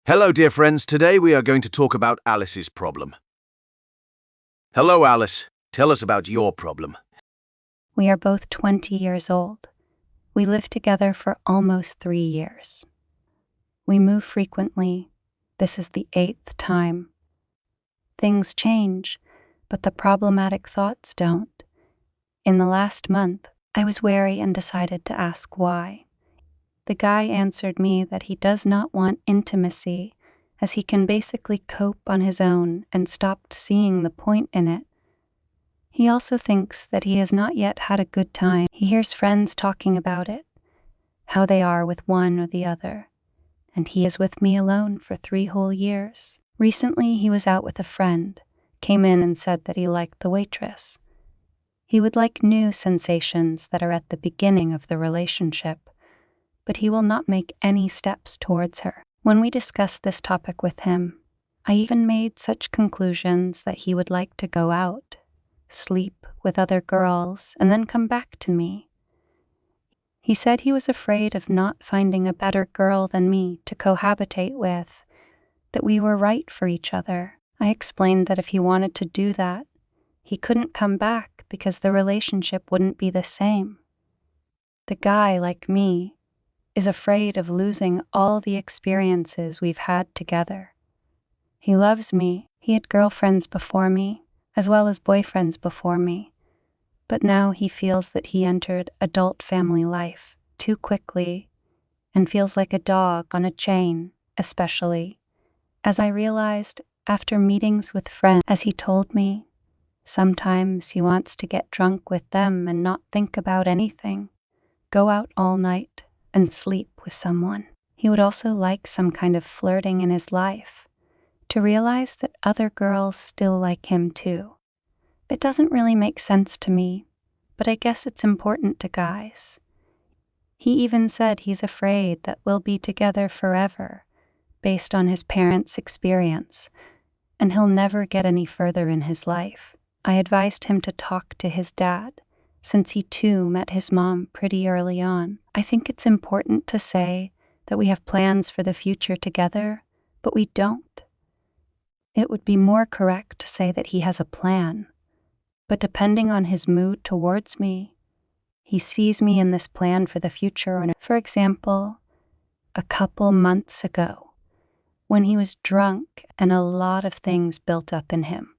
Hello, dear friends. Today we are going to talk about Alice's problem. Hello, Alice. Tell us about your problem. We are both 20 years old. We live together for almost 3 years. We move frequently. This is the 8th time. Things change, but the problematic thoughts don't. In the last month, I was wary and decided to ask why. The guy answered me that he does not want intimacy, as he can basically cope on his own and stopped seeing the point in it. He also thinks that he has not yet had a good time. He hears friends talking about it, how they are with one or the other, and he is with me alone for 3 whole years. Recently, he was out with a friend, came in and said that he liked the waitress. He would like new sensations that are at the beginning of the relationship, but he will not make any steps towards her. When we discussed this topic with him, I even made such conclusions that he would like to go out, sleep with other girls, and then come back to me. He said he was afraid of not finding a better girl than me to cohabitate with, that we were right for each other. I explained that if he wanted to do that, he couldn't come back because the relationship wouldn't be the same. The guy, like me, is afraid of losing all the experiences we've had together. He loves me. He had girlfriends before me, as well as boyfriends before me. But now he feels that he entered adult family life too quickly and feels like a dog on a chain, especially, as I realized after meetings with friends, as he told me, sometimes he wants to get drunk with them and not think about anything, go out all night, and sleep with someone. He would also like some kind of flirting in his life, to realize that other girls still like him too. It doesn't really make sense to me, but I guess it's important to guys. He even said he's afraid that we'll be together forever, based on his parents' experience, and he'll never get any further in his life. I advised him to talk to his dad, since he too met his mom pretty early on. I think it's important to say that we have plans for the future together, but we don't. It would be more correct to say that he has a plan, but depending on his mood towards me, he sees me in this plan for the future. For example, a couple months ago, when he was drunk and a lot of things built up in him,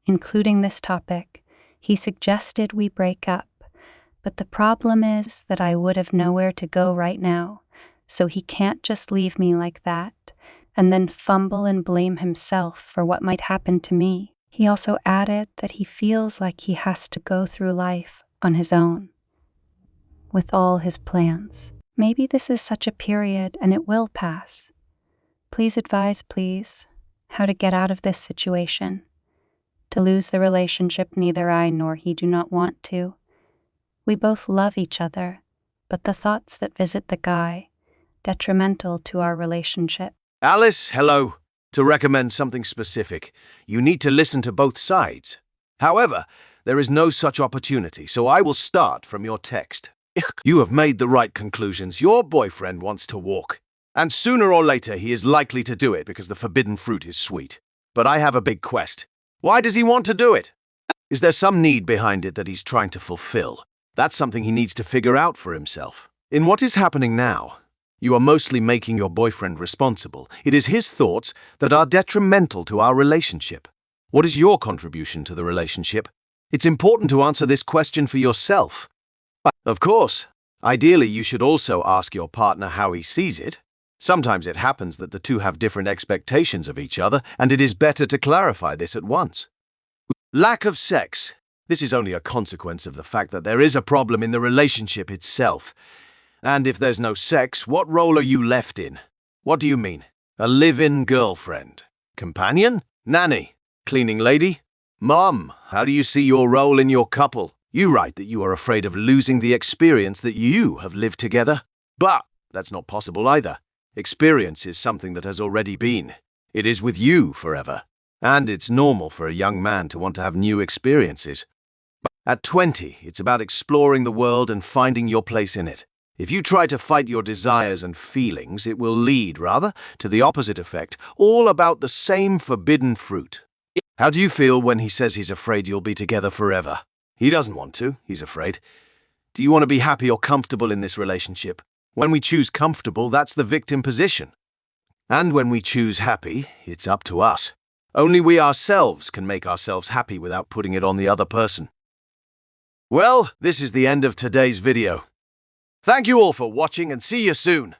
including this topic, he suggested we break up, but the problem is that I would have nowhere to go right now, so he can't just leave me like that and then fumble and blame himself for what might happen to me. He also added that he feels like he has to go through life on his own, with all his plans. Maybe this is such a period and it will pass. Please advise, please, how to get out of this situation. To lose the relationship neither I nor he do not want to. We both love each other, but the thoughts that visit the guy, detrimental to our relationship. Alice, hello. To recommend something specific, you need to listen to both sides. However, there is no such opportunity, so I will start from your text. You have made the right conclusions. Your boyfriend wants to walk, and sooner or later he is likely to do it because the forbidden fruit is sweet. But I have a big question. Why does he want to do it? Is there some need behind it that he's trying to fulfill? That's something he needs to figure out for himself. In what is happening now, you are mostly making your boyfriend responsible. It is his thoughts that are detrimental to our relationship. What is your contribution to the relationship? It's important to answer this question for yourself. Of course, ideally you should also ask your partner how he sees it. Sometimes it happens that the two have different expectations of each other, and it is better to clarify this at once. Lack of sex. This is only a consequence of the fact that there is a problem in the relationship itself. And if there's no sex, what role are you left in? What do you mean? A live-in girlfriend? Companion? Nanny? Cleaning lady? Mom, how do you see your role in your couple? You write that you are afraid of losing the experience that you have lived together. But that's not possible either. Experience is something that has already been. It is with you forever. And it's normal for a young man to want to have new experiences. At 20, it's about exploring the world and finding your place in it. If you try to fight your desires and feelings, it will lead, rather, to the opposite effect, all about the same forbidden fruit. How do you feel when he says he's afraid you'll be together forever? He doesn't want to, he's afraid. Do you want to be happy or comfortable in this relationship? When we choose comfortable, that's the victim position. And when we choose happy, it's up to us. Only we ourselves can make ourselves happy without putting it on the other person. Well, this is the end of today's video. Thank you all for watching and see you soon.